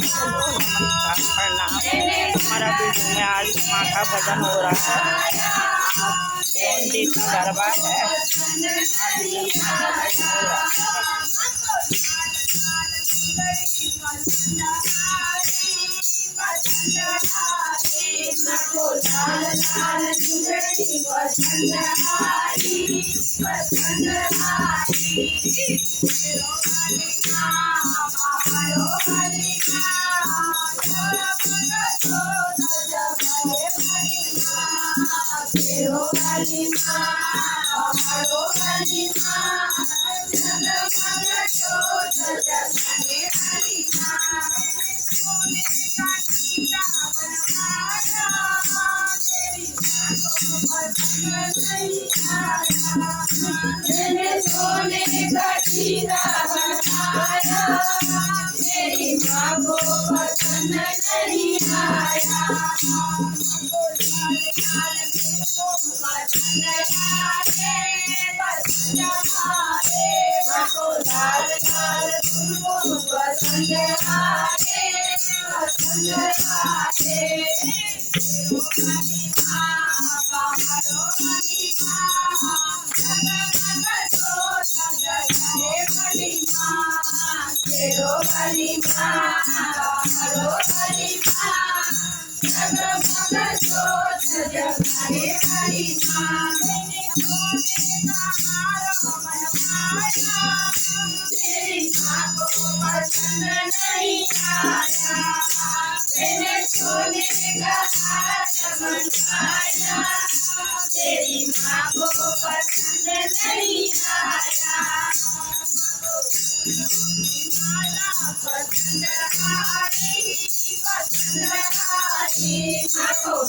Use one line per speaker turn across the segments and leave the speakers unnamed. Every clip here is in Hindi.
हेलो नमस्कार प्रणाम। हमारा वीडियो में आज माँ का भजन हो रहा है। आज जौन जी का गरबा है। आज माँ का भजन हो रहा
सोने का हीरा बनाया, मेरी माँ को पसंद नहीं आया। पसंद आए, माँ को लाल लाल तुमको पसंद आए, पसंद आए।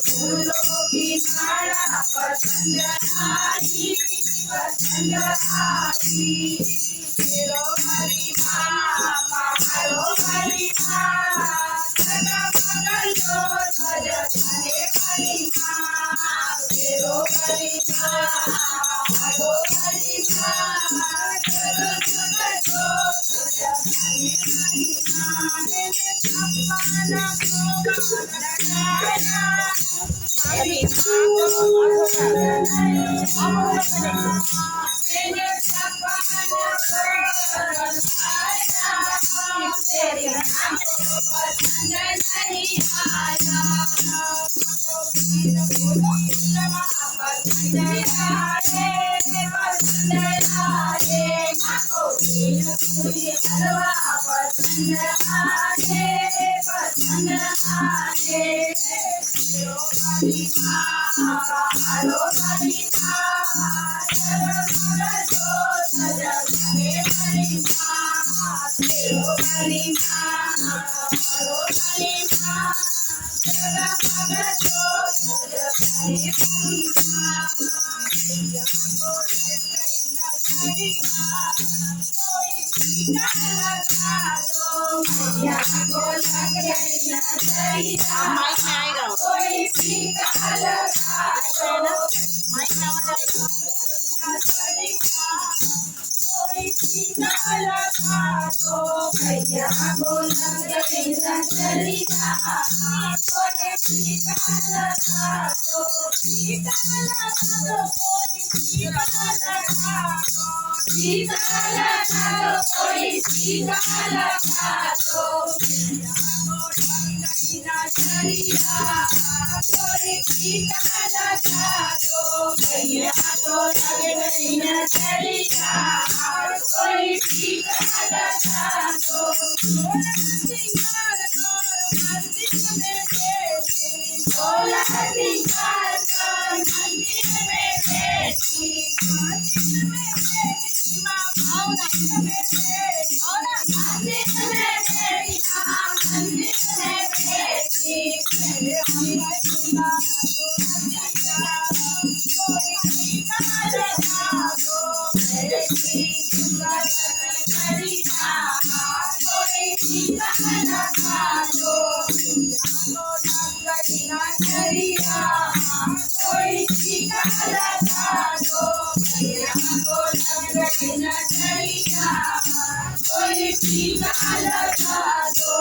फूलों की माला पसंद आई, पसंद आई। तेरो वाली माँ, पहाड़ों वाली माँ, सदा बगल लो सजा जाने वाली माँ। तेरो वाली माँ, पहाड़ों वाली माँ, सदा बगल लो सजा जाने वाली माँ। मैंने सपना को लगाया, मेरी माँ को पसंद नहीं आया। मैंने सपना को लगाया, मेरी माँ को पसंद नहीं आया। पसंद आए, पसंद आए, माँ को पूरी हलवा पसंद आए, पसंद आए। वाली माँ, पहाड़ों वाली माँ, सजा जाने वाली माँ। तेरो वाली माँ, पहाड़ों वाली माँ, सदा सजा जाने वाली माँ। कोई टीका लगा दो, मैया को लग गई नजरिया। कोई टीका लगा दो, कोई टीका लगा दो, भैया को लग गई नजरिया। कोई टीका लगा दो, टीका लगा दो, कोई टीका लगा दो, टीका लगा दो, कोई टीका लगा दो। भैया को लग गई नजरिया, कोई टीका लगा दो, भैया को लग गई नजरिया। कोई टीका लगा दो, भोला सिंगार करो मंदिर में बेटी, भोला सिंगार करो मंदिर में बेटी, मंदिर में बेटी माँ मंदिर में बेटी, मंदिर में बेटी माँ मंदिर में बेटी। मेरे हम सुना कोई टीका लगा दो, मेरे टीका नजरिया। कोई टीका लगा दो, नजरिया। कोई टीका लगा दो, भैया को लग गई नजरिया। कोई टीका लगा दो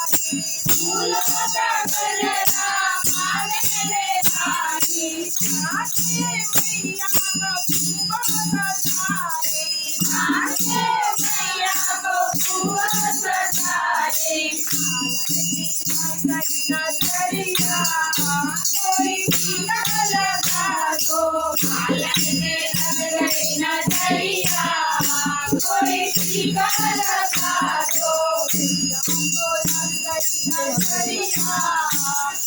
फूलों का गजरा माल ले आई आके मैया को खूब सजाए आके मैया को खूब सजाए नजरिया कोई टीका लगा दो नजरिया कोई टीका लगा दो नजरिया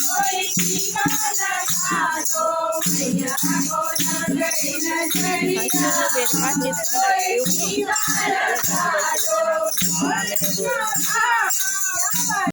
कोई टीका लगा दो भैया को नजरिया